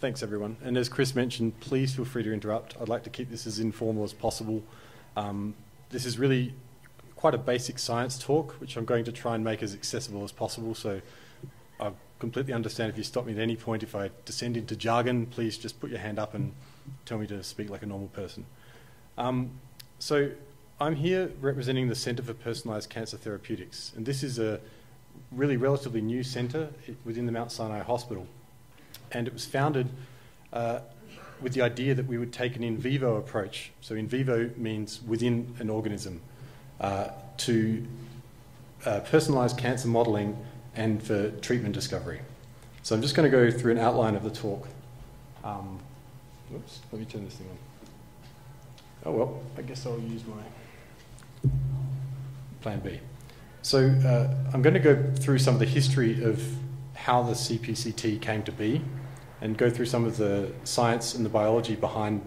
Thanks, everyone. And as Chris mentioned, please feel free to interrupt. I'd like to keep this as informal as possible. This is really quite a basic science talk, which I'm going to try and make as accessible as possible. So I completely understand if you stop me at any point. If I descend into jargon, please just put your hand up and tell me to speak like a normal person. So I'm here representing the Centre for Personalised Cancer Therapeutics. And this is a really relatively new centre within the Mount Sinai Hospital. And it was founded with the idea that we would take an in vivo approach. So in vivo means within an organism to personalised cancer modelling and for treatment discovery. So I'm just going to go through an outline of the talk. Oops, let me turn this thing on. Oh well, I guess I'll use my plan B. So I'm going to go through some of the history of how the CPCT came to be and go through some of the science and the biology behind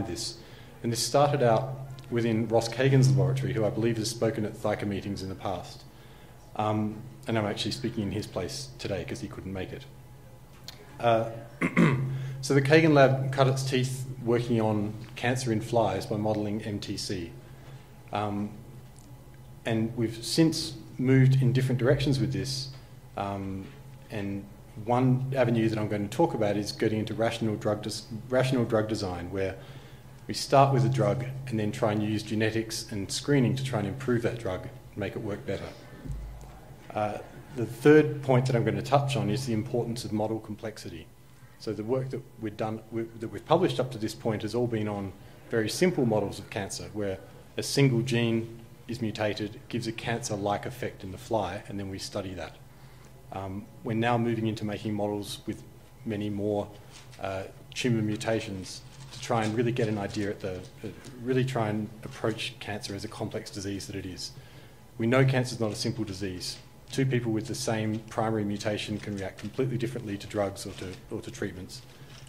this. And this started out within Ross Kagan's laboratory, who I believe has spoken at ThyCa meetings in the past. And I'm actually speaking in his place today because he couldn't make it. So the Kagan lab cut its teeth working on cancer in flies by modelling MTC. And we've since moved in different directions with this. And one avenue that I'm going to talk about is getting into rational drug design, where we start with a drug and then try and use genetics and screening to try and improve that drug and make it work better. The third point that I'm going to touch on is the importance of model complexity. So the work that we've published up to this point has all been on very simple models of cancer, where a single gene is mutated, gives a cancer-like effect in the fly, and then we study that. We're now moving into making models with many more tumour mutations to try and really get an idea really try and approach cancer as a complex disease that it is. We know cancer is not a simple disease. Two people with the same primary mutation can react completely differently to drugs or to treatments.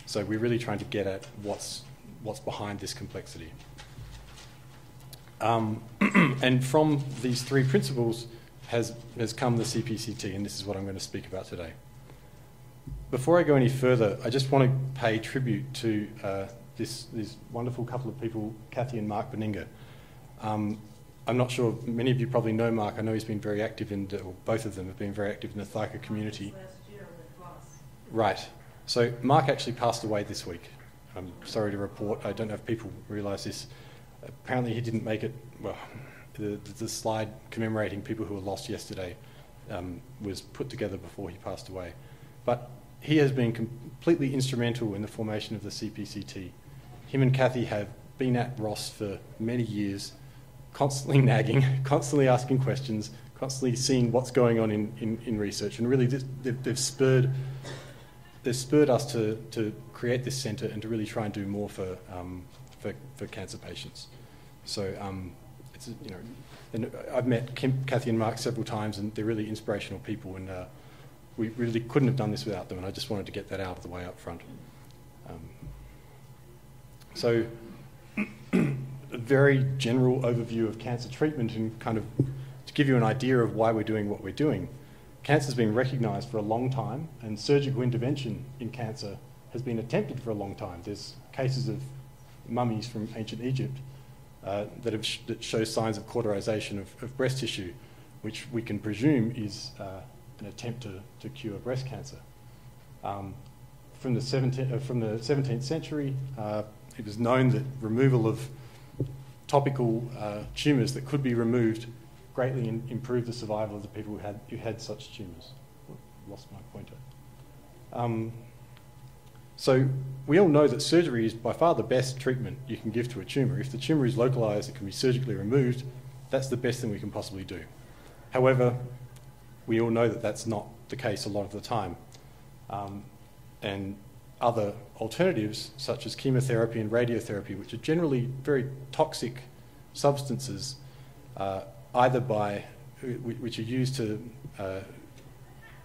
So we're really trying to get at what's behind this complexity. And from these three principles has come the CPCT, and this is what I'm going to speak about today. Before I go any further, I just want to pay tribute to this wonderful couple of people, Kathy and Mark Beninga. I'm not sure, many of you probably know Mark. I know he's been very active or both of them have been very active in the ThyCa community. Last year in the class. Right. So Mark actually passed away this week. I'm sorry to report. I don't know if people realise this. Apparently he didn't make it. Well, the slide commemorating people who were lost yesterday was put together before he passed away. But he has been completely instrumental in the formation of the CPCT. Him and Kathy have been at Ross for many years, constantly nagging, constantly asking questions, constantly seeing what's going on in research. And really they've spurred us to create this centre and to really try and do more for cancer patients. So it's, you know, and I've met Kathy and Mark several times, and they're really inspirational people, and we really couldn't have done this without them, and I just wanted to get that out of the way up front. So a very general overview of cancer treatment, and kind of to give you an idea of why we're doing what we're doing. Cancer's been recognised for a long time, and surgical intervention in cancer has been attempted for a long time. There's cases of mummies from ancient Egypt that show signs of cauterization of breast tissue, which we can presume is an attempt to cure breast cancer. From the 17th century, it was known that removal of topical tumours that could be removed greatly improved the survival of the people who had such tumours. Lost my pointer. So we all know that surgery is by far the best treatment you can give to a tumour. If the tumour is localised, it can be surgically removed. That's the best thing we can possibly do. However, we all know that that's not the case a lot of the time. And other alternatives, such as chemotherapy and radiotherapy, which are generally very toxic substances, which are used to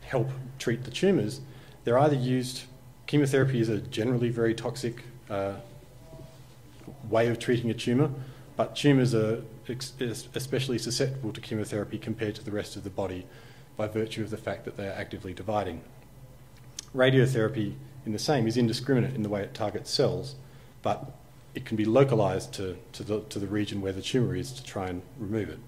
help treat the tumours, they're either used. Chemotherapy is a generally very toxic way of treating a tumour, but tumours are especially susceptible to chemotherapy compared to the rest of the body by virtue of the fact that they are actively dividing. Radiotherapy in the same, is indiscriminate in the way it targets cells, but it can be localized to the region where the tumour is to try and remove it.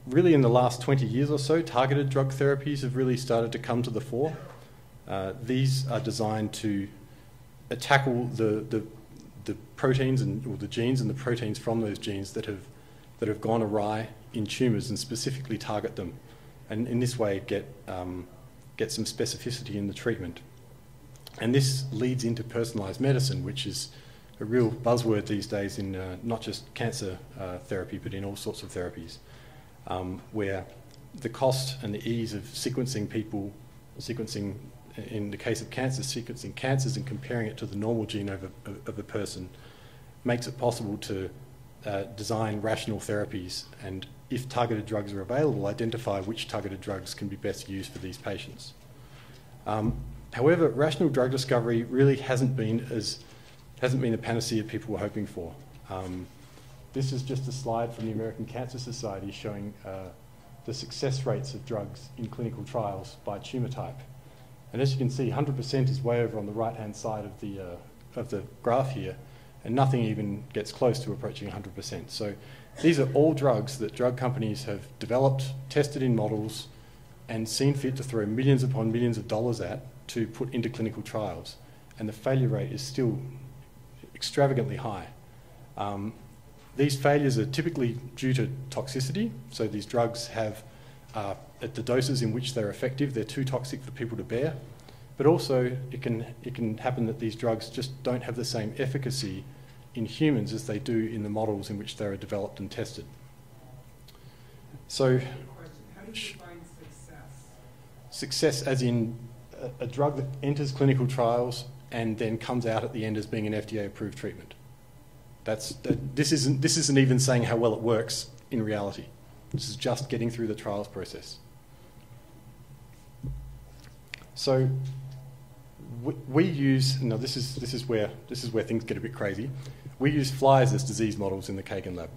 Really, in the last 20 years or so, targeted drug therapies have really started to come to the fore. These are designed to tackle the proteins or the genes and the proteins from those genes that have gone awry in tumours and specifically target them, and in this way get some specificity in the treatment. And this leads into personalised medicine, which is a real buzzword these days in not just cancer therapy, but in all sorts of therapies, where the cost and the ease of sequencing in the case of cancer, sequencing cancers and comparing it to the normal genome of a person makes it possible to design rational therapies, and if targeted drugs are available, identify which targeted drugs can be best used for these patients. However, rational drug discovery really hasn't been the panacea people were hoping for. This is just a slide from the American Cancer Society showing the success rates of drugs in clinical trials by tumour type. And as you can see, 100% is way over on the right-hand side of the graph here, and nothing even gets close to approaching 100%. So these are all drugs that drug companies have developed, tested in models, and seen fit to throw millions upon millions of dollars at to put into clinical trials. And the failure rate is still extravagantly high. These failures are typically due to toxicity. So these drugs have, at the doses in which they're effective, they're too toxic for people to bear. But also, it can happen that these drugs just don't have the same efficacy in humans as they do in the models in which they are developed and tested. So, how do you define success? Success as in a drug that enters clinical trials and then comes out at the end as being an FDA-approved treatment. This isn't even saying how well it works in reality. This is just getting through the trials process. So we use, now this is where things get a bit crazy. We use flies as disease models in the Kagan lab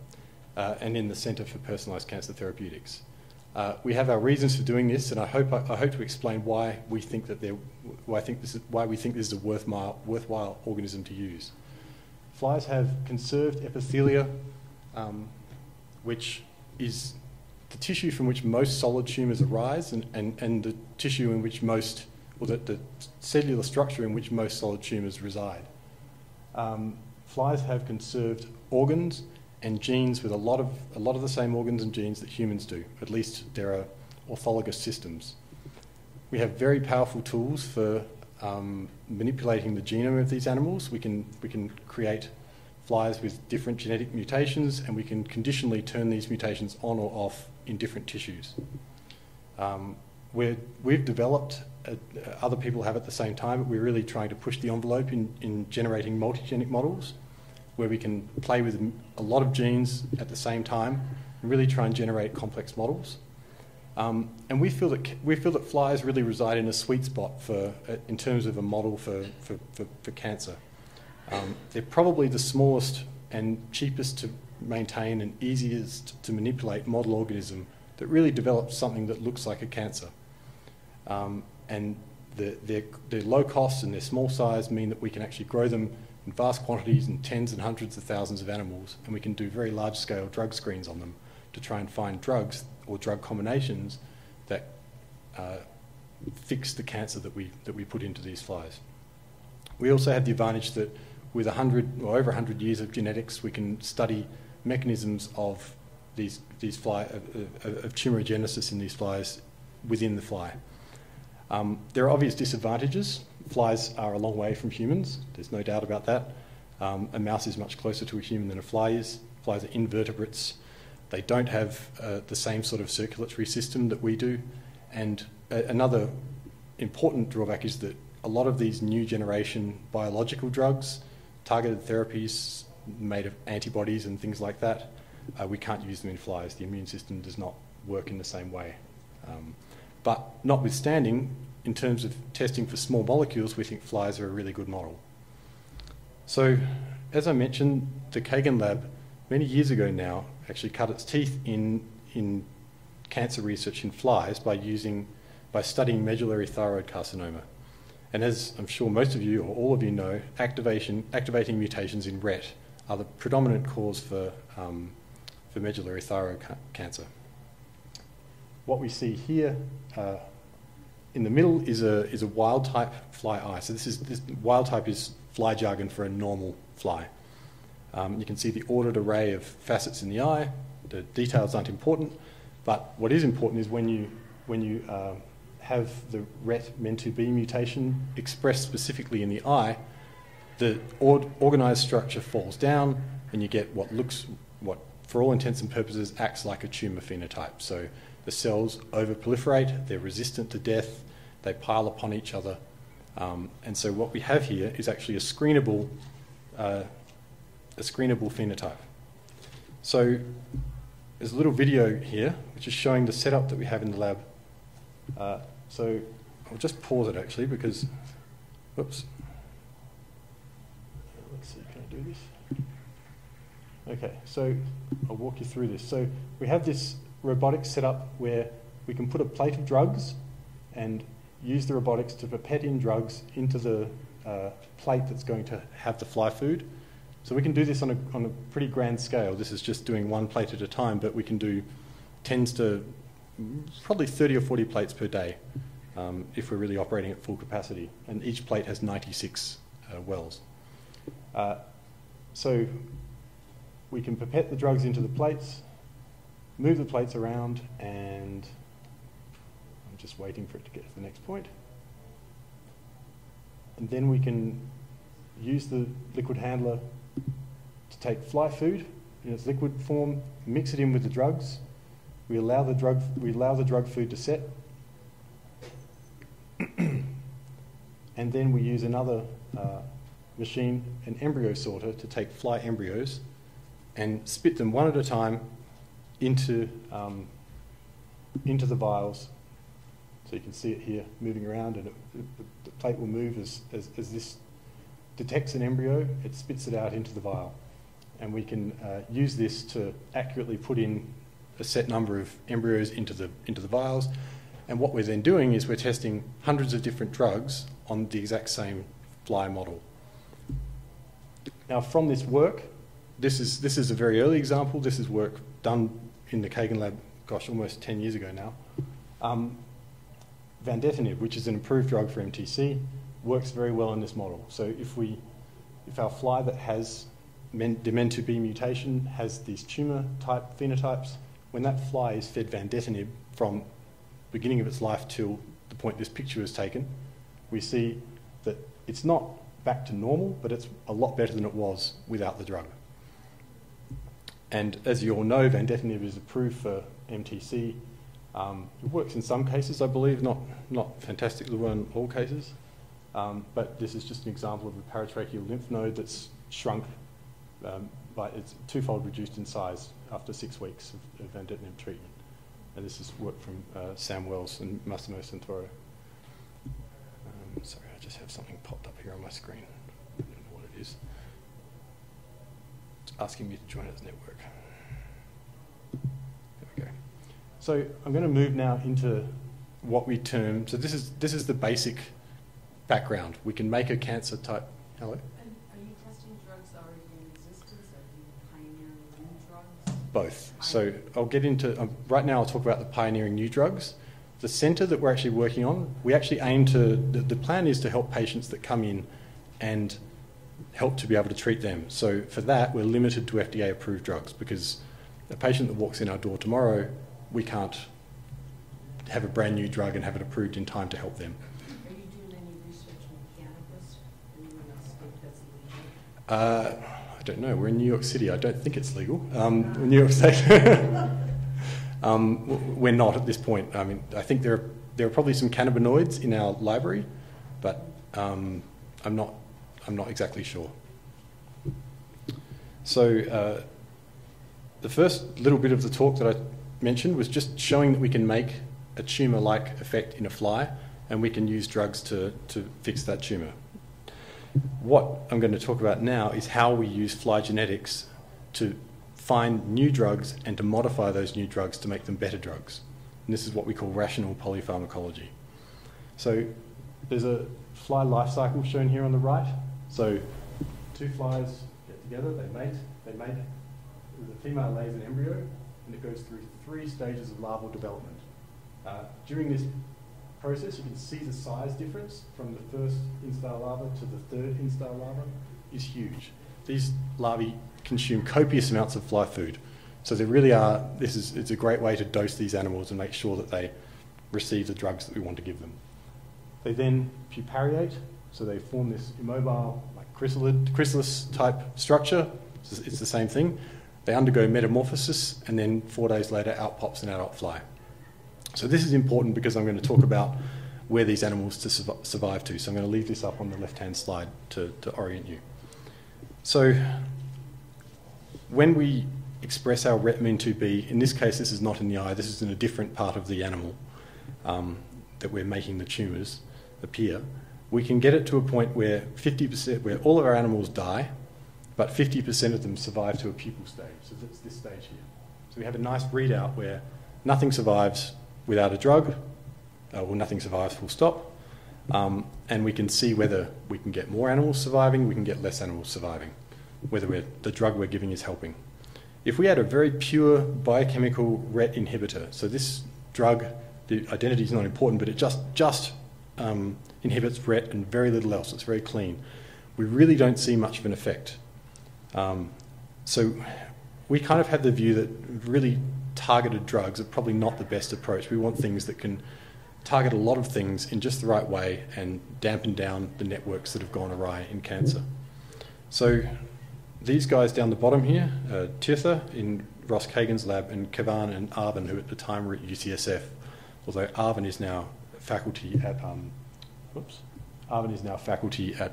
and in the Centre for Personalised Cancer Therapeutics. We have our reasons for doing this, and I hope to explain why we think this is a worthwhile organism to use. Flies have conserved epithelia, which is the tissue from which most solid tumours arise, and the tissue in which most, or the cellular structure in which most solid tumours reside. Flies have conserved organs and genes with a lot of the same organs and genes that humans do. At least there are orthologous systems. We have very powerful tools for manipulating the genome of these animals. We can create flies with different genetic mutations, and we can conditionally turn these mutations on or off in different tissues. We've developed, other people have at the same time, but we're really trying to push the envelope in generating multigenic models where we can play with a lot of genes at the same time and really try and generate complex models. And we feel that flies really reside in a sweet spot in terms of a model for cancer. They're probably the smallest and cheapest to maintain and easiest to manipulate model organism that really develops something that looks like a cancer. And their low cost and their small size mean that we can actually grow them in vast quantities in tens and hundreds of thousands of animals, and we can do very large-scale drug screens on them to try and find drugs or drug combinations that fix the cancer that we put into these flies. We also have the advantage that with 100 or over 100 years of genetics, we can study mechanisms of these of tumorigenesis in these flies within the fly. There are obvious disadvantages. Flies are a long way from humans. There's no doubt about that. A mouse is much closer to a human than a fly is. Flies are invertebrates. They don't have the same sort of circulatory system that we do. And another important drawback is that a lot of these new generation biological drugs, targeted therapies made of antibodies and things like that, we can't use them in flies. The immune system does not work in the same way. But notwithstanding, in terms of testing for small molecules, we think flies are a really good model. So, as I mentioned, the Kagan lab, many years ago now, actually cut its teeth in cancer research in flies by studying medullary thyroid carcinoma. And as I'm sure most of you or all of you know, activating mutations in RET are the predominant cause for medullary thyroid cancer. What we see here in the middle is a wild type fly eye. So this wild type is fly jargon for a normal fly. You can see the ordered array of facets in the eye. The details aren't important, but what is important is when you have the RET MEN2B mutation expressed specifically in the eye, the organised structure falls down, and you get what for all intents and purposes acts like a tumour phenotype. So the cells over-proliferate, they're resistant to death, they pile upon each other, and so what we have here is actually a screenable phenotype. So there's a little video here which is showing the setup that we have in the lab. So I'll just pause it actually because, whoops. Let's see, can I do this? Okay, so I'll walk you through this. So we have this robotics setup where we can put a plate of drugs and use the robotics to pipette in drugs into the plate that's going to have the fly food. So we can do this on a pretty grand scale. This is just doing one plate at a time, but we can do tens to probably 30 or 40 plates per day if we're really operating at full capacity. And each plate has 96 wells. So we can pipette the drugs into the plates, move the plates around, and I'm just waiting for it to get to the next point. And then we can use the liquid handler to take fly food in its liquid form, mix it in with the drugs. We allow the drug food to set, and then we use another machine, an embryo sorter, to take fly embryos and spit them one at a time into the vials. So you can see it here moving around, and the plate will move as this detects an embryo, it spits it out into the vial. And we can use this to accurately put in a set number of embryos into the vials. And what we're then doing is we're testing hundreds of different drugs on the exact same fly model. Now from this work, this is a very early example. This is work done in the Kagan lab, gosh, almost 10 years ago now. Vandetanib, which is an improved drug for MTC, works very well in this model. So if our fly that has the MEN2B mutation has these tumour type phenotypes, when that fly is fed vandetanib from beginning of its life till the point this picture was taken, we see that it's not back to normal, but it's a lot better than it was without the drug. And as you all know, vandetanib is approved for MTC. It works in some cases, I believe, not fantastically well in all cases. But this is just an example of a paratracheal lymph node that's shrunk it's twofold reduced in size after 6 weeks of vandetanib treatment. And this is work from Sam Wells and Massimo Santoro. Sorry, I just have something popped up here on my screen. I don't know what it is. It's asking me to join its network. There we go. So I'm going to move now into what we term, so this is the basic background. We can make a cancer type, hello? And are you testing drugs already in existence? Are you pioneering new drugs? Both. So I'll get into, right now I'll talk about the pioneering new drugs. The centre that we're actually working on, we actually aim to, the plan is to help patients that come in and help to be able to treat them. So for that, we're limited to FDA approved drugs because a patient that walks in our door tomorrow, we can't have a brand new drug and have it approved in time to help them. Are you doing any research on cannabis? Anyone else think that's legal? I don't know. We're in New York City. I don't think it's legal. New York State. We're not at this point. I mean, I think there are probably some cannabinoids in our library, but I'm not exactly sure. So the first little bit of the talk that I mentioned was just showing that we can make a tumour-like effect in a fly, and we can use drugs to fix that tumour. What I'm going to talk about now is how we use fly genetics to find new drugs and to modify those new drugs to make them better drugs. And this is what we call rational polypharmacology. So there's a fly life cycle shown here on the right. So 2 flies get together, they mate, the female lays an embryo, and it goes through 3 stages of larval development. During this process, you can see the size difference from the first instar larva to the 3rd instar larva is huge. These larvae consume copious amounts of fly food. So they really are, it's a great way to dose these animals and make sure that they receive the drugs that we want to give them. They then pupariate, so they form this immobile, like chrysalis type structure. It's the same thing. They undergo metamorphosis, and then 4 days later out pops an adult fly. So this is important because I'm going to talk about where these animals to survive to. So I'm going to leave this up on the left-hand slide to orient you. So when we express our Retmin2B, in this case this is not in the eye, this is in a different part of the animal that we're making the tumours appear, we can get it to a point where 50%, where all of our animals die, but 50% of them survive to a pupal stage. So that's this stage here. So we have a nice readout where nothing survives without a drug, or nothing survives full stop, and we can see whether we can get more animals surviving, we can get less animals surviving, whether the drug we're giving is helping. If we had a very pure biochemical RET inhibitor, so this drug, the identity is not important, but it just inhibits RET and very little else, it's very clean, we really don't see much of an effect. So we kind of have the view that really targeted drugs are probably not the best approach. We want things that can target a lot of things in just the right way and dampen down the networks that have gone awry in cancer. So these guys down the bottom here, Tirtha in Ross Kagan's lab, and Kevan and Arvin, who at the time were at UCSF, although Arvin is now faculty at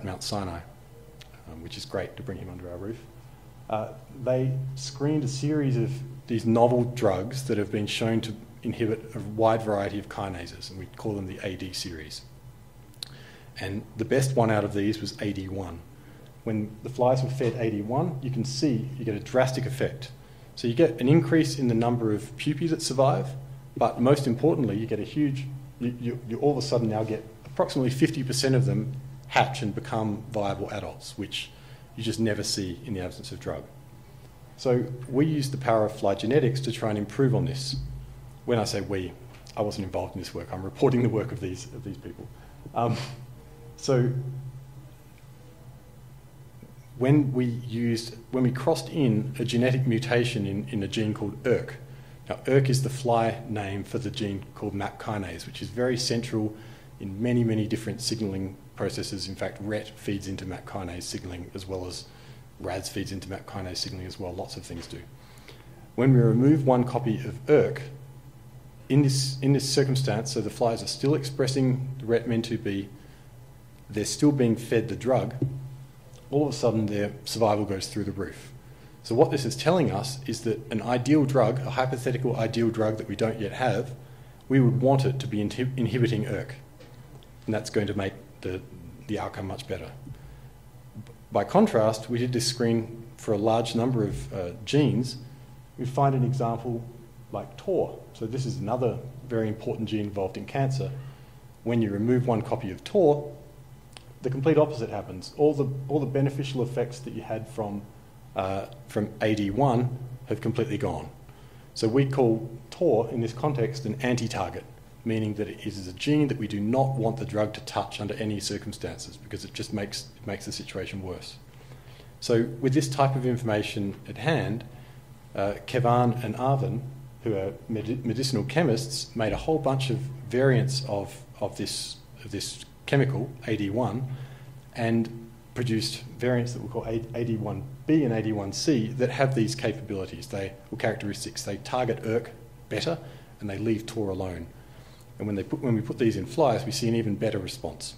Mount Sinai, which is great to bring him under our roof. They screened a series of these novel drugs that have been shown to inhibit a wide variety of kinases, and we call them the AD series. And the best one out of these was AD1. When the flies were fed AD1, you can see you get a drastic effect. So you get an increase in the number of pupae that survive, but most importantly, you get a huge, you all of a sudden now get approximately 50% of them hatch and become viable adults, which you just never see in the absence of drug. So we used the power of fly genetics to try and improve on this. When I say we, I wasn't involved in this work. I'm reporting the work of these people. So when we crossed in a genetic mutation in a gene called ERK. Now, ERK is the fly name for the gene called MAP kinase, which is very central in many, many different signalling processes. In fact, RET feeds into MAP kinase signalling as well as RADS feeds into MAP kinase signalling as well. Lots of things do. When we remove one copy of ERK, in this circumstance, so the flies are still expressing the Retmin2B, they're still being fed the drug, all of a sudden their survival goes through the roof. So what this is telling us is that an ideal drug, a hypothetical ideal drug that we don't yet have, we would want it to be inhibiting ERK. And that's going to make the outcome much better. By contrast, we did this screen for a large number of genes. We find an example like TOR. So this is another very important gene involved in cancer. When you remove one copy of TOR, the complete opposite happens. All the beneficial effects that you had from AD1 have completely gone. So we call TOR in this context an anti-target, meaning that it is a gene that we do not want the drug to touch under any circumstances because it just makes the situation worse. So with this type of information at hand, Kevan and Arvin, who are medicinal chemists, made a whole bunch of variants of this chemical, AD1, and produced variants that we call AD1B and AD1C that have these capabilities, or characteristics. They target ERK better and they leave TOR alone. And when we put these in flies, we see an even better response.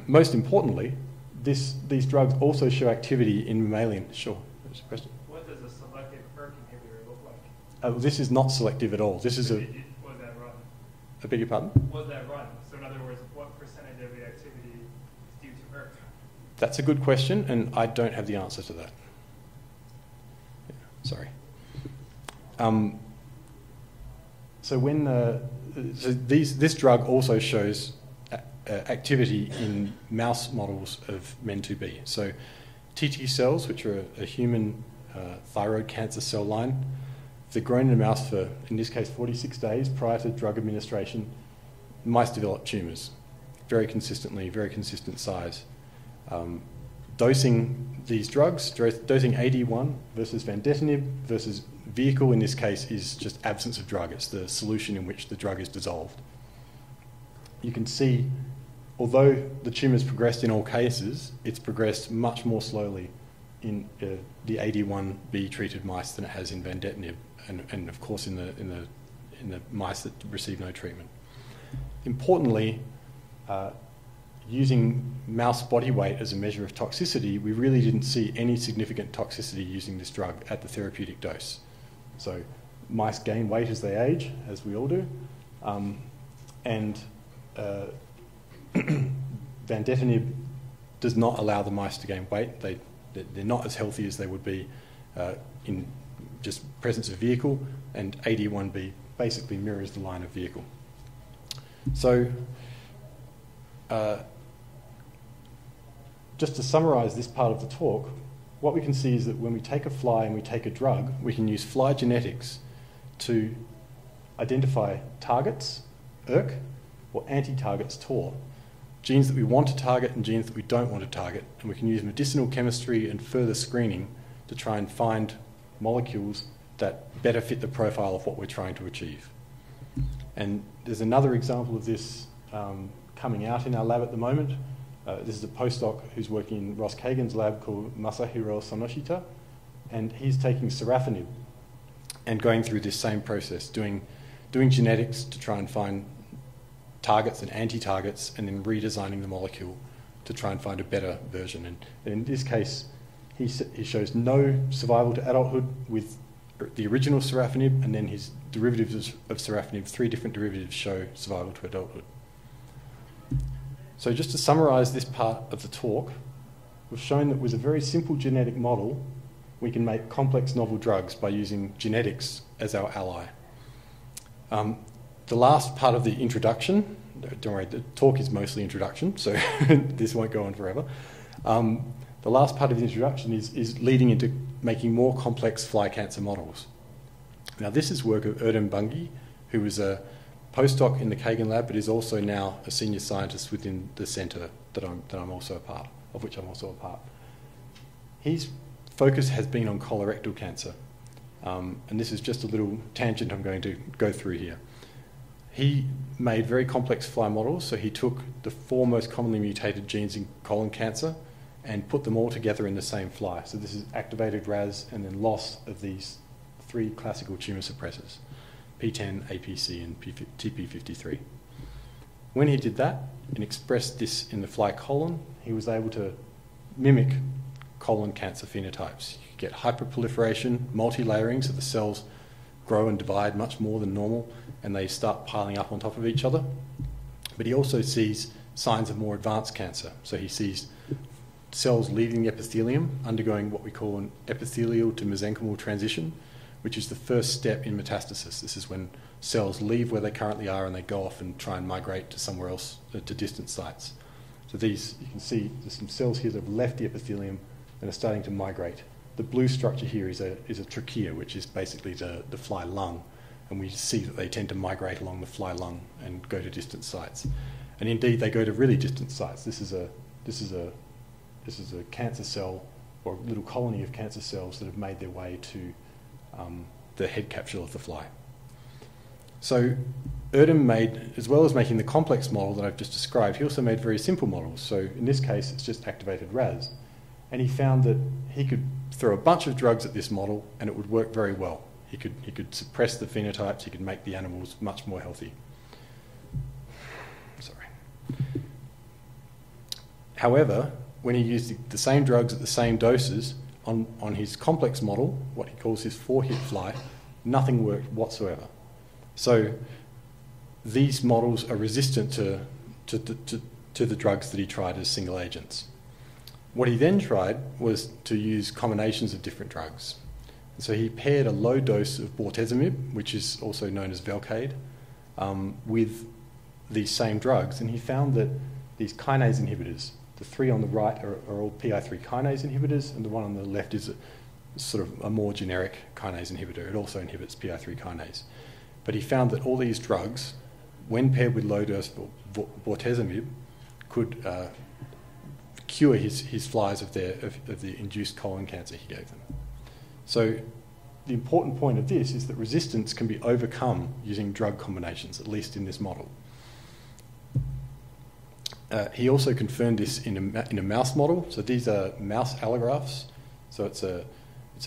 Most importantly, these drugs also show activity in mammalian. Sure, there's a question. What does a selective ERK inhibitor look like? This is not selective at all. This is Was that run? I beg your pardon? Was that run? So in other words, what percentage of the activity is due to ERK? That's a good question, and I don't have the answer to that. Yeah, sorry. So this drug also shows activity in mouse models of MEN2B. So TT cells, which are a human thyroid cancer cell line, if they're grown in a mouse for, in this case, 46 days prior to drug administration, mice develop tumours very consistently, very consistent size. Dosing these drugs, dosing AD1 versus vandetanib versus vehicle in this case is just absence of drug. It's the solution in which the drug is dissolved. You can see, although the tumour's progressed in all cases, it's progressed much more slowly in the AD1B treated mice than it has in vandetanib, and of course in the mice that receive no treatment. Importantly, using mouse body weight as a measure of toxicity, we really didn't see any significant toxicity using this drug at the therapeutic dose. So mice gain weight as they age, as we all do, and vandetanib does not allow the mice to gain weight. They're not as healthy as they would be in just presence of vehicle, and AD1B basically mirrors the line of vehicle. So just to summarise this part of the talk, what we can see is that when we take a fly and we take a drug, we can use fly genetics to identify targets, ERK, or anti-targets, TOR, genes that we want to target and genes that we don't want to target, and we can use medicinal chemistry and further screening to try and find molecules that better fit the profile of what we're trying to achieve. And there's another example of this coming out in our lab at the moment. This is a postdoc who's working in Ross Kagan's lab called Masahiro Sonoshita, and he's taking sorafenib and going through this same process, doing genetics to try and find targets and anti-targets, and then redesigning the molecule to try and find a better version. And in this case, he shows no survival to adulthood with the original sorafenib, and then his derivatives of sorafenib, 3 different derivatives, show survival to adulthood. So just to summarise this part of the talk, we've shown that with a very simple genetic model, we can make complex novel drugs by using genetics as our ally. The last part of the introduction, don't worry, the talk is mostly introduction, so this won't go on forever. The last part of the introduction is leading into making more complex fly cancer models. Now this is work of Erdem Bungi, who was a postdoc in the Kagan lab, but is also now a senior scientist within the centre that I'm also a part of, which I'm also a part. His focus has been on colorectal cancer, and this is just a little tangent I'm going to go through here. He made very complex fly models, so he took the 4 most commonly mutated genes in colon cancer and put them all together in the same fly. So this is activated RAS and then loss of these 3 classical tumour suppressors, P10, APC, and TP53. When he did that and expressed this in the fly colon, he was able to mimic colon cancer phenotypes. You get hyperproliferation, multi-layering, so the cells grow and divide much more than normal, and they start piling up on top of each other. But he also sees signs of more advanced cancer. So he sees cells leaving the epithelium, undergoing what we call an epithelial to mesenchymal transition, which is the first step in metastasis. This is when cells leave where they currently are and they go off and try and migrate to somewhere else, to distant sites. So these, you can see there's some cells here that have left the epithelium and are starting to migrate. The blue structure here is a trachea, which is basically the fly lung, and we see that they tend to migrate along the fly lung and go to distant sites. And indeed, they go to really distant sites. This is a cancer cell, or a little colony of cancer cells that have made their way to the head capsule of the fly. So Erdem made, as well as making the complex model that I've just described, he also made very simple models. So in this case, it's just activated RAS. And he found that he could throw a bunch of drugs at this model and it would work very well. He could suppress the phenotypes, he could make the animals much more healthy. Sorry. However, when he used the same drugs at the same doses on his complex model, what he calls his 4-hit fly, nothing worked whatsoever. So these models are resistant to the drugs that he tried as single agents. What he then tried was to use combinations of different drugs. And so he paired a low dose of bortezomib, which is also known as Velcade, with these same drugs, and he found that these kinase inhibitors. The three on the right are all PI3 kinase inhibitors, and the one on the left is sort of a more generic kinase inhibitor. It also inhibits PI3 kinase. But he found that all these drugs, when paired with low-dose bortezomib, could cure his flies of the induced colon cancer he gave them. So the important point of this is that resistance can be overcome using drug combinations, at least in this model. He also confirmed this in a mouse model. So these are mouse allografts. So it's a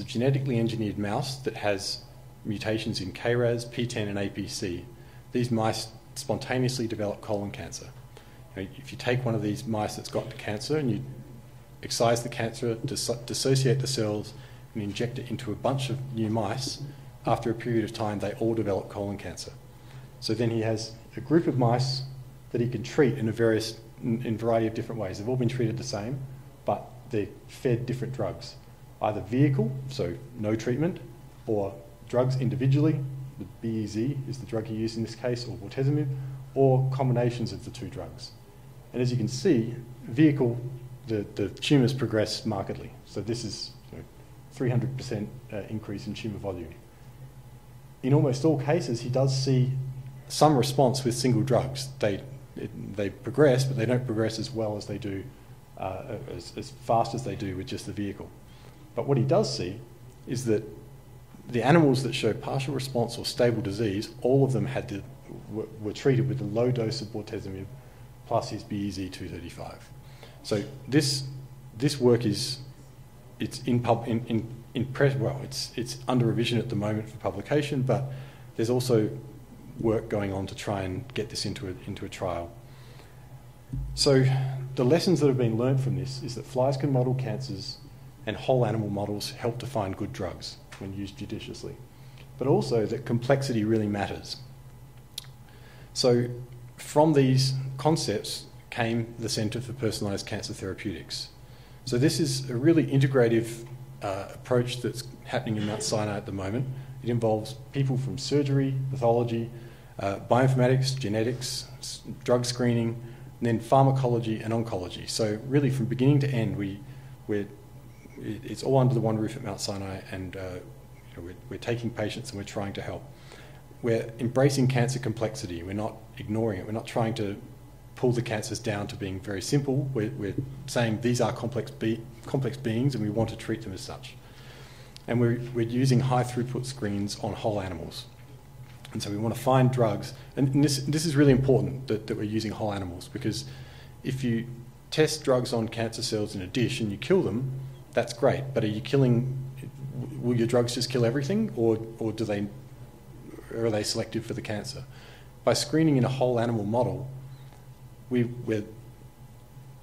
genetically engineered mouse that has mutations in KRAS, PTEN, and APC. These mice spontaneously develop colon cancer. If you take one of these mice that's got cancer and you excise the cancer, dissociate the cells, and inject it into a bunch of new mice, after a period of time, they all develop colon cancer. So then he has a group of mice that he can treat in a variety of different ways. They've all been treated the same, but they're fed different drugs. Either vehicle, so no treatment, or drugs individually, the BEZ is the drug he used in this case, or bortezomib, or combinations of the two drugs. And as you can see, vehicle, the tumours progress markedly. So this is 300% increase in tumour volume. In almost all cases, he does see some response with single drugs. They progress, but they don't progress as well as they do, as fast as they do with just the vehicle. But what he does see is that the animals that show partial response or stable disease, all of them were treated with a low dose of bortezomib plus his BEZ-235. So this work it's under revision at the moment for publication, but there's also work going on to try and get this into a trial. So the lessons that have been learned from this is that flies can model cancers, and whole animal models help to find good drugs when used judiciously, but also that complexity really matters. So from these concepts came the Centre for Personalised Cancer Therapeutics. So this is a really integrative approach that's happening in Mount Sinai at the moment. It involves people from surgery, pathology, bioinformatics, genetics, drug screening, and then pharmacology and oncology. So really from beginning to end, it's all under the one roof at Mount Sinai, and we're taking patients and we're trying to help. We're embracing cancer complexity. We're not ignoring it. We're not trying to pull the cancers down to being very simple. We're saying these are complex beings and we want to treat them as such. And we're using high throughput screens on whole animals. And so we want to find drugs. And this is really important that we're using whole animals, because if you test drugs on cancer cells in a dish and you kill them, that's great. But will your drugs just kill everything, or are they selective for the cancer? By screening in a whole animal model, we're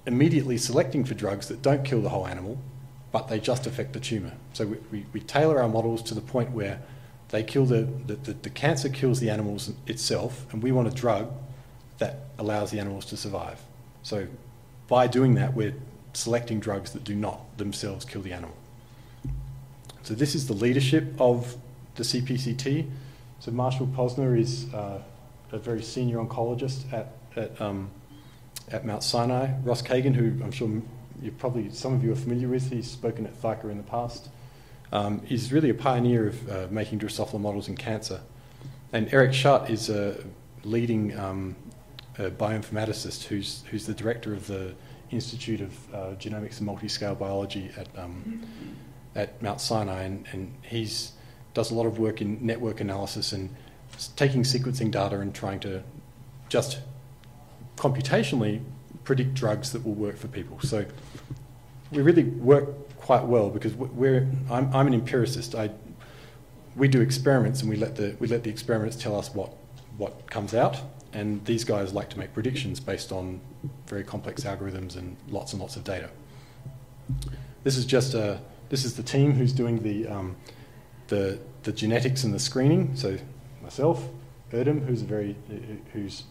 immediately selecting for drugs that don't kill the whole animal, but they just affect the tumour. So we tailor our models to the point where they kill the cancer kills the animals itself, and we want a drug that allows the animals to survive. So by doing that, we're selecting drugs that do not themselves kill the animal. So this is the leadership of the CPCT. So Marshall Posner is a very senior oncologist at Mount Sinai. Ross Kagan, who I'm sure some of you are familiar with, he's spoken at ThyCa in the past, is really a pioneer of making Drosophila models in cancer. And Eric Schutt is a leading bioinformaticist who's the director of the Institute of Genomics and Multiscale Biology at Mount Sinai, and he's does a lot of work in network analysis and taking sequencing data and trying to just computationally predict drugs that will work for people. So we really work quite well because I'm an empiricist. We do experiments and we let the experiments tell us what comes out, and these guys like to make predictions based on very complex algorithms and lots of data. This is the team who's doing the genetics and the screening. So myself, Erdem, who's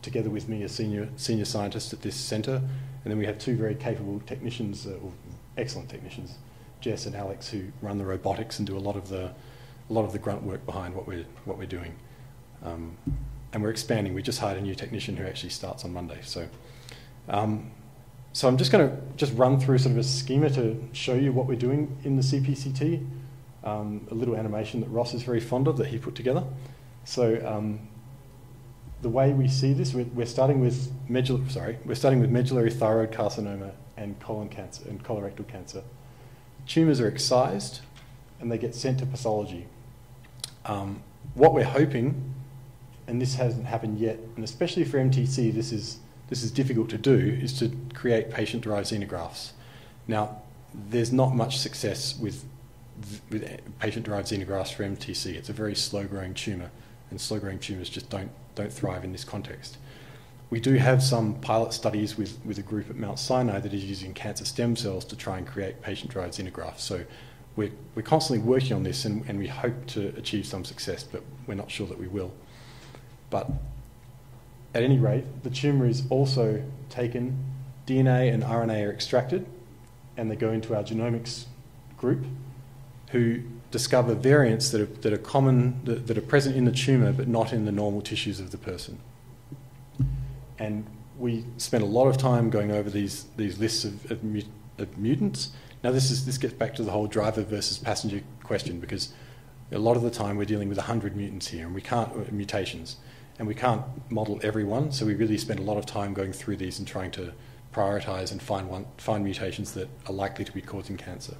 together with me a senior scientist at this centre, and then we have two very capable technicians, or excellent technicians, Jess and Alex, who run the robotics and do a lot of the grunt work behind what we're doing. And we're expanding. We just hired a new technician who actually starts on Monday. So So I'm just going to run through sort of a schema to show you what we're doing in the CPCT, a little animation that Ross is very fond of that he put together. So the way we see this, we're starting with medullary thyroid carcinoma and colon cancer and colorectal cancer. Tumours are excised and they get sent to pathology. What we're hoping, and this hasn't happened yet, and especially for MTC, this is difficult to do, is to create patient-derived xenografts. Now, there's not much success with patient-derived xenografts for MTC. It's a very slow-growing tumour, and slow-growing tumours just don't thrive in this context. We do have some pilot studies with a group at Mount Sinai that is using cancer stem cells to try and create patient-derived xenografts. So we're constantly working on this, and we hope to achieve some success, but we're not sure that we will. But at any rate, the tumour is also taken, DNA and RNA are extracted, and they go into our genomics group, who discover variants that are common, that are present in the tumour but not in the normal tissues of the person. And we spent a lot of time going over these lists of mutants. Now this gets back to the whole driver versus passenger question, because a lot of the time we're dealing with 100 mutants here, and we can't mutations. And we can't model everyone, so we really spend a lot of time going through these and trying to prioritise and find mutations that are likely to be causing cancer.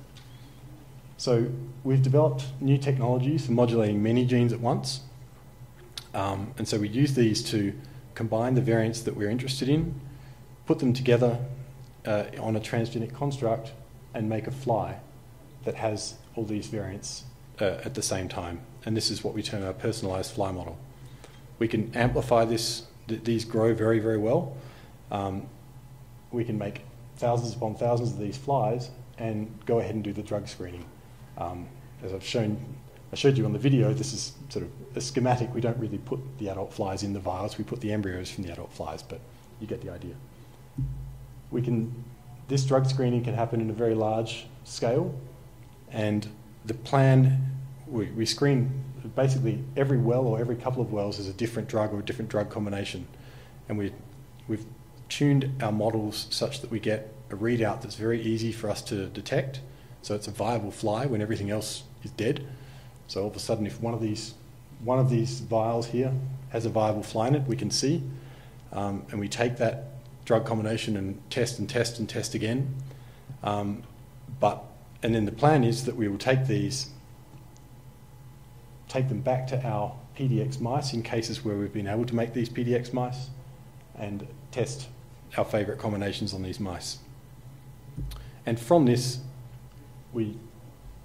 So we've developed new technologies for modulating many genes at once, and so we use these to combine the variants that we're interested in, put them together on a transgenic construct, and make a fly that has all these variants at the same time. And this is what we term our personalised fly model. We can amplify these grow very, very well. We can make thousands upon thousands of these flies and go ahead and do the drug screening. As I showed you on the video, this is sort of a schematic. We don't really put the adult flies in the vials. We put the embryos from the adult flies, but you get the idea. This drug screening can happen in a very large scale, and the plan, we screen basically every well or every couple of wells is a different drug or a different drug combination. And we've tuned our models such that we get a readout that's very easy for us to detect. So it's a viable fly when everything else is dead. So all of a sudden, if one of these vials here has a viable fly in it, we can see. And we take that drug combination and test and test and test again. And then the plan is that we will take them back to our PDX mice in cases where we've been able to make these PDX mice and test our favourite combinations on these mice. And from this, we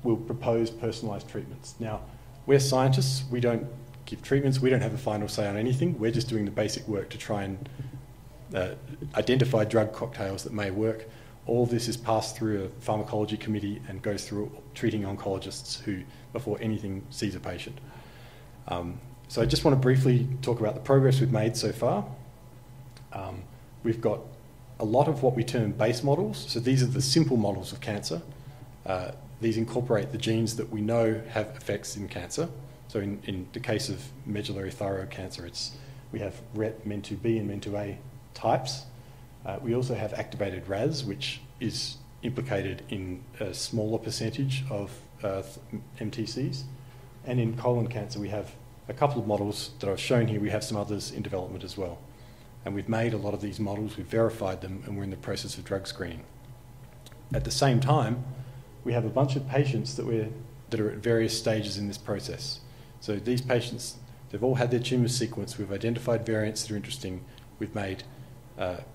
will propose personalised treatments. Now, we're scientists. We don't give treatments. We don't have a final say on anything. We're just doing the basic work to try and identify drug cocktails that may work. All this is passed through a pharmacology committee and goes through treating oncologists who, before anything, sees a patient. So I just want to briefly talk about the progress we've made so far. We've got a lot of what we term base models. So these are the simple models of cancer. These incorporate the genes that we know have effects in cancer. So in the case of medullary thyroid cancer, we have RET, MEN2B and MEN2A types. We also have activated RAS, which is implicated in a smaller percentage of MTCs. And in colon cancer, we have a couple of models that I've shown here. We have some others in development as well. And we've made a lot of these models, we've verified them, and we're in the process of drug screening. At the same time, we have a bunch of patients that are at various stages in this process. So these patients, they've all had their tumour sequenced. We've identified variants that are interesting. We've made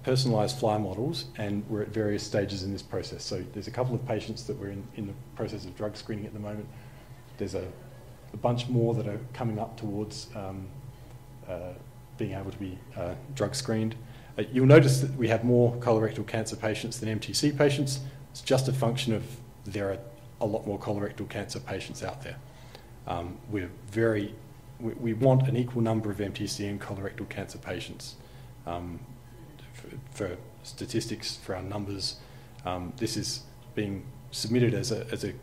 personalised fly models, and we're at various stages in this process. So there's a couple of patients that we're in the process of drug screening at the moment. There's a bunch more that are coming up towards being able to be drug screened. You'll notice that we have more colorectal cancer patients than MTC patients. It's just a function of there are a lot more colorectal cancer patients out there. We want an equal number of MTC and colorectal cancer patients. For statistics, for our numbers, this is being submitted as a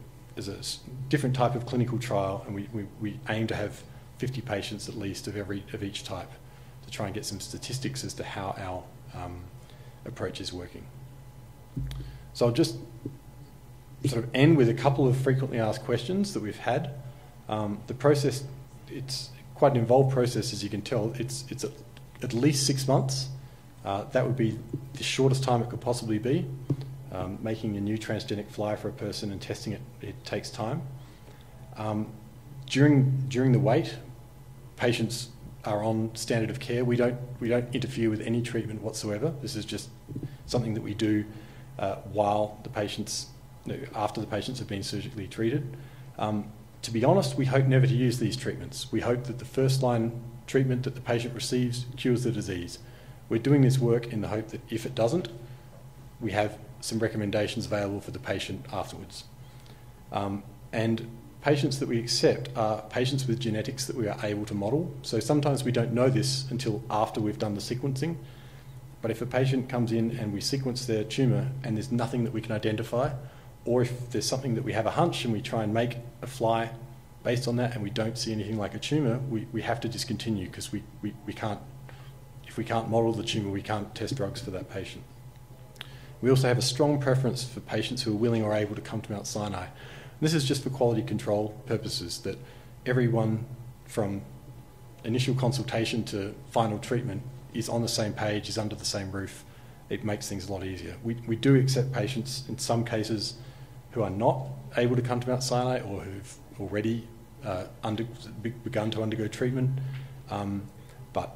different type of clinical trial, and we aim to have 50 patients at least of each type to try and get some statistics as to how our approach is working. So I'll just sort of end with a couple of frequently asked questions that we've had. The process, it's quite an involved process, as you can tell. It's at least 6 months. That would be the shortest time it could possibly be. Making a new transgenic fly for a person and testing it, it takes time. During the wait, patients are on standard of care. We don't interfere with any treatment whatsoever. This is just something that we do while the patients, after the patients have been surgically treated. To be honest, we hope never to use these treatments. We hope that the first line treatment that the patient receives cures the disease. We're doing this work in the hope that if it doesn't, we have some recommendations available for the patient afterwards. And patients that we accept are patients with genetics that we are able to model. So sometimes we don't know this until after we've done the sequencing. But if a patient comes in and we sequence their tumour and there's nothing that we can identify, or if there's something that we have a hunch and we try and make a fly based on that and we don't see anything like a tumour, we have to discontinue because we can't, if we can't model the tumour, we can't test drugs for that patient. We also have a strong preference for patients who are willing or able to come to Mount Sinai. And this is just for quality control purposes, that everyone from initial consultation to final treatment is on the same page, is under the same roof. It makes things a lot easier. We do accept patients in some cases who are not able to come to Mount Sinai or who've already begun to undergo treatment. But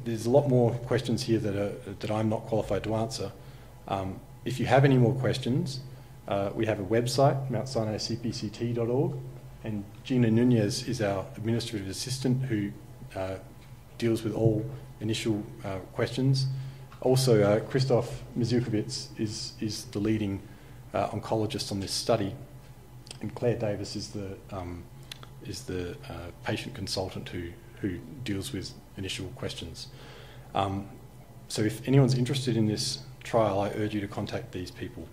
there's a lot more questions here that I'm not qualified to answer. If you have any more questions, we have a website, mountsinai.cpct.org, and Gina Nunez is our administrative assistant who deals with all initial questions. Also, Christoph Mizukovits is the leading oncologist on this study, and Claire Davis is the patient consultant who deals with initial questions. So if anyone's interested in this trial, I urge you to contact these people.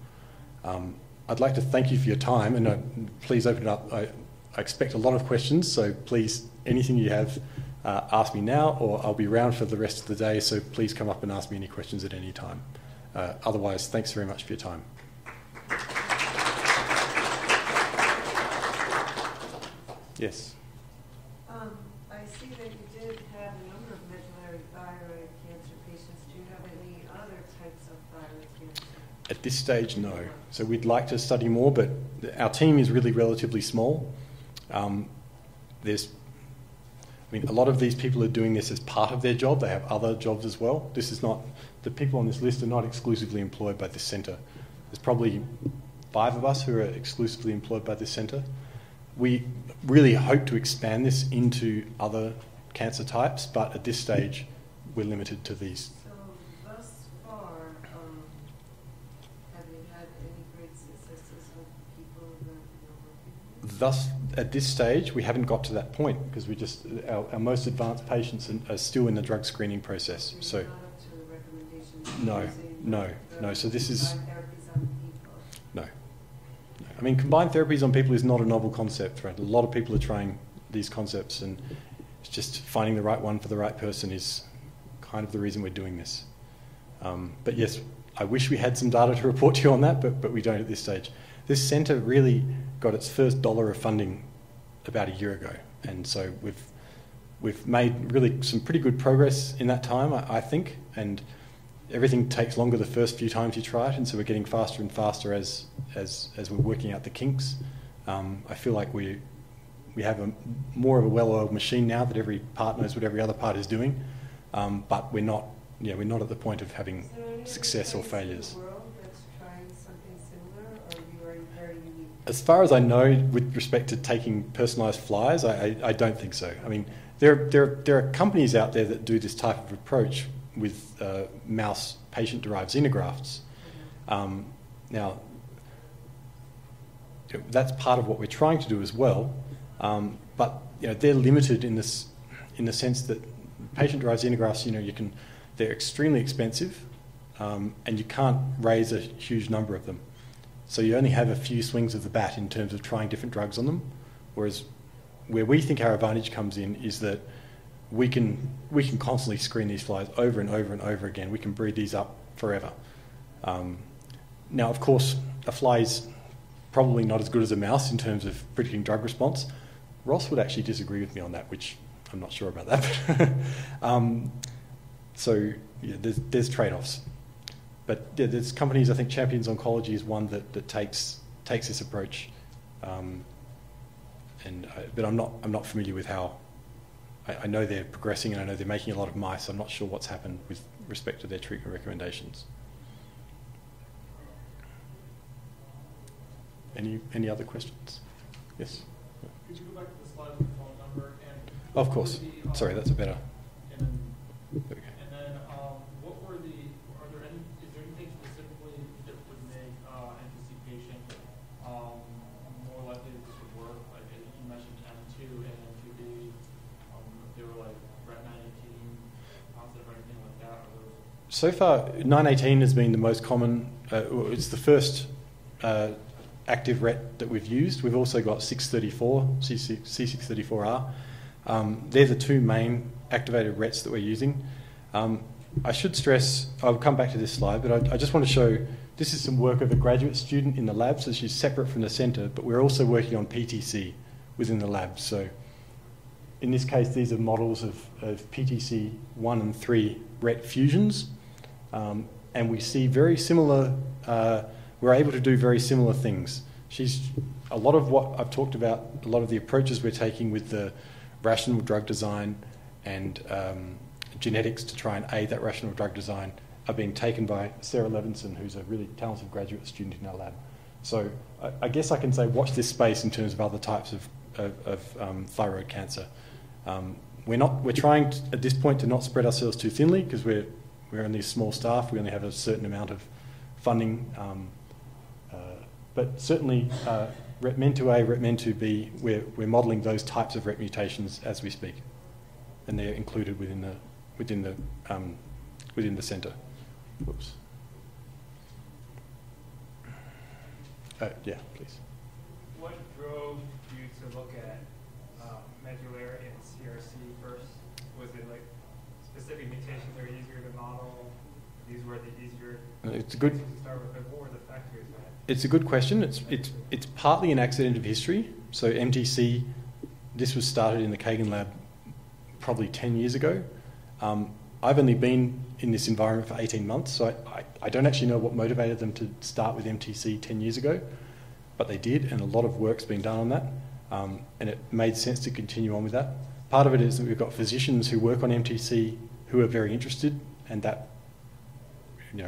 I'd like to thank you for your time, and please open it up. I expect a lot of questions, so please, anything you have, ask me now, or I'll be around for the rest of the day, so please come up and ask me any questions at any time. Otherwise, thanks very much for your time. Yes? I see that you did have a number of medullary thyroid cancer patients. Do you have any other types of thyroid cancer? At this stage, no. So we'd like to study more, but our team is really relatively small. A lot of these people are doing this as part of their job. They have other jobs as well. This is not, the people on this list are not exclusively employed by this centre. There's probably 5 of us who are exclusively employed by this centre. We really hope to expand this into other cancer types, but at this stage, we're limited to these. So thus far, have you had any great successes with people that you're working with? Thus, at this stage, we haven't got to that point because our most advanced patients are still in the drug screening process. So not up to the recommendations? No. So this is therapies on people? no. I mean, combined therapies on people is not a novel concept, right? A lot of people are trying these concepts, and it's just finding the right one for the right person is kind of the reason we're doing this. But yes, I wish we had some data to report to you on that, but we don't at this stage. This centre really got its first dollar of funding about a year ago, and so we've made really some pretty good progress in that time, I think, and everything takes longer the first few times you try it, and so we're getting faster and faster as we're working out the kinks. I feel like we have more of a well-oiled machine now that every part knows what every other part is doing, but we're not at the point of having success or failures. As far as I know, with respect to taking personalised flies, I don't think so. I mean, there are companies out there that do this type of approach with mouse patient-derived xenografts. Now, that's part of what we're trying to do as well, but they're limited in the sense that patient-derived xenografts, they're extremely expensive, and you can't raise a huge number of them. So you only have a few swings of the bat in terms of trying different drugs on them, whereas where we think our advantage comes in is that we can constantly screen these flies over and over and over again. We can breed these up forever. Now, of course, a fly is probably not as good as a mouse in terms of predicting drug response. Ross would actually disagree with me on that, which I'm not sure about that. So yeah, there's trade-offs. But yeah, there's companies, I think Champions Oncology is one that takes this approach. But I'm not familiar with how. I know they're progressing and I know they're making a lot of mice. I'm not sure what's happened with respect to their treatment recommendations. Any other questions? Yes? Could you go back to the slide with the phone number? And of course. Sorry, that's a better. And then, there we go. is there anything specifically that would make NPC patient more likely to work? Like you mentioned M2 and M2B, if they were like RET918 positive or anything like that? So far, 918 has been the most common. It's the first active RET that we've used. We've also got 634, C634R. They're the two main activated RETs that we're using. I should stress, I'll come back to this slide, but I just want to show, this is some work of a graduate student in the lab, so she's separate from the centre, but we're also working on PTC within the lab. So in this case, these are models of PTC 1 and 3 RET fusions, and we see very similar, we're able to do very similar things. A lot of what I've talked about, a lot of the approaches we're taking with the rational drug design and genetics to try and aid that rational drug design are being taken by Sarah Levinson, who's a really talented graduate student in our lab. So I guess I can say watch this space in terms of other types of thyroid cancer. We're trying at this point to not spread ourselves too thinly because we're only a small staff. We only have a certain amount of funding. But certainly RETMEN2A, RETMEN2B, we're modelling those types of RET mutations as we speak, and they're included within the centre. Whoops. Yeah, please. What drove you to look at medullary and CRC first? Was it like specific mutations that were easier to model? These were the easier. It's a good. To start with, but what were the factors? It's a good question. It's partly an accident of history. So MTC, this was started in the Kagan lab probably 10 years ago. I've only been in this environment for 18 months, so I don't actually know what motivated them to start with MTC 10 years ago, but they did, and a lot of work's been done on that, and it made sense to continue on with that. Part of it is that we've got physicians who work on MTC who are very interested, and that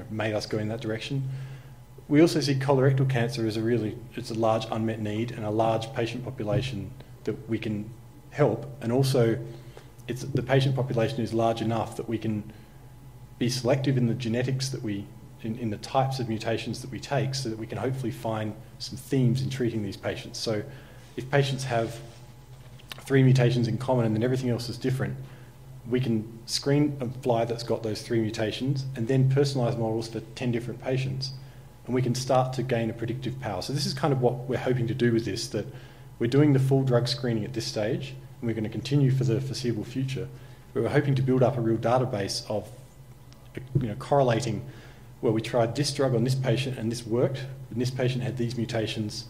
made us go in that direction. We also see colorectal cancer as it's a large unmet need and a large patient population that we can help, and also the patient population is large enough that we can be selective in the genetics that in the types of mutations that we take, so that we can hopefully find some themes in treating these patients. So if patients have 3 mutations in common and then everything else is different, we can screen a fly that's got those 3 mutations and then personalise models for 10 different patients, and we can start to gain a predictive power. So this is kind of what we're hoping to do with this, that we're doing the full drug screening at this stage, and we're going to continue for the foreseeable future. But we're hoping to build up a real database of correlating, well, we tried this drug on this patient and this worked, and this patient had these mutations.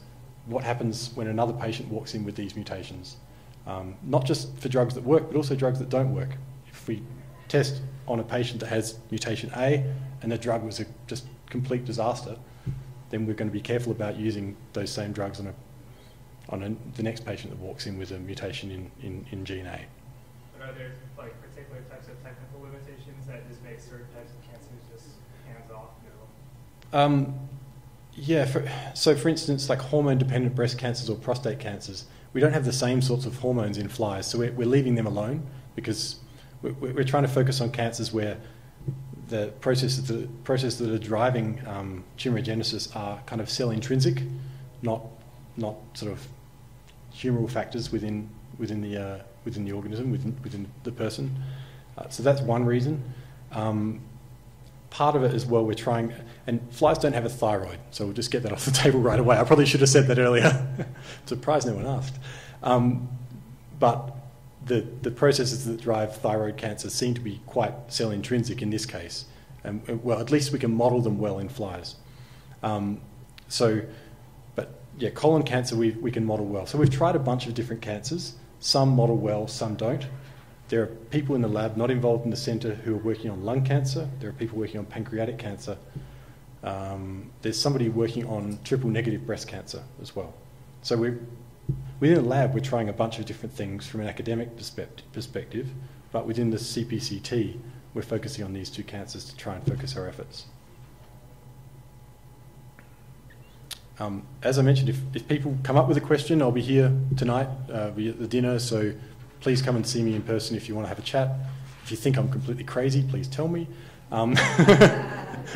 What happens when another patient walks in with these mutations? Not just for drugs that work, but also drugs that don't work. If we test on a patient that has mutation A and the drug was a just complete disaster, then we're going to be careful about using those same drugs on the next patient that walks in with a mutation in gene A. But are there particular types of technical limitations that just make certain types of cancers just hands-off? Yeah, so for instance, like hormone-dependent breast cancers or prostate cancers, we don't have the same sorts of hormones in flies, so we're leaving them alone because we're trying to focus on cancers where the processes that are driving tumorigenesis are kind of cell intrinsic, not sort of humoral factors within the organism, within the person. So that's one reason. Part of it as well, we're trying, and flies don't have a thyroid, so we'll just get that off the table right away. I probably should have said that earlier. Surprised no one asked. But the processes that drive thyroid cancer seem to be quite cell intrinsic in this case, And, well, at least we can model them well in flies. But yeah, colon cancer we can model well. So we've tried a bunch of different cancers. Some model well, some don't. There are people in the lab not involved in the centre who are working on lung cancer. There are people working on pancreatic cancer. There's somebody working on triple-negative breast cancer as well. So within the lab, we're trying a bunch of different things from an academic perspective, but within the CPCT, we're focusing on these two cancers to try and focus our efforts. As I mentioned, if people come up with a question, I'll be here tonight, be at the dinner, so please come and see me in person if you want to have a chat. If you think I'm completely crazy, please tell me.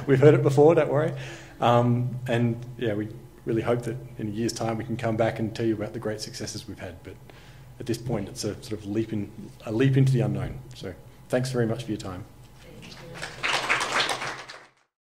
We've heard it before, don't worry. And yeah, we really hope that in a year's time we can come back and tell you about the great successes we've had. But at this point, it's a sort of leap into the unknown. So thanks very much for your time.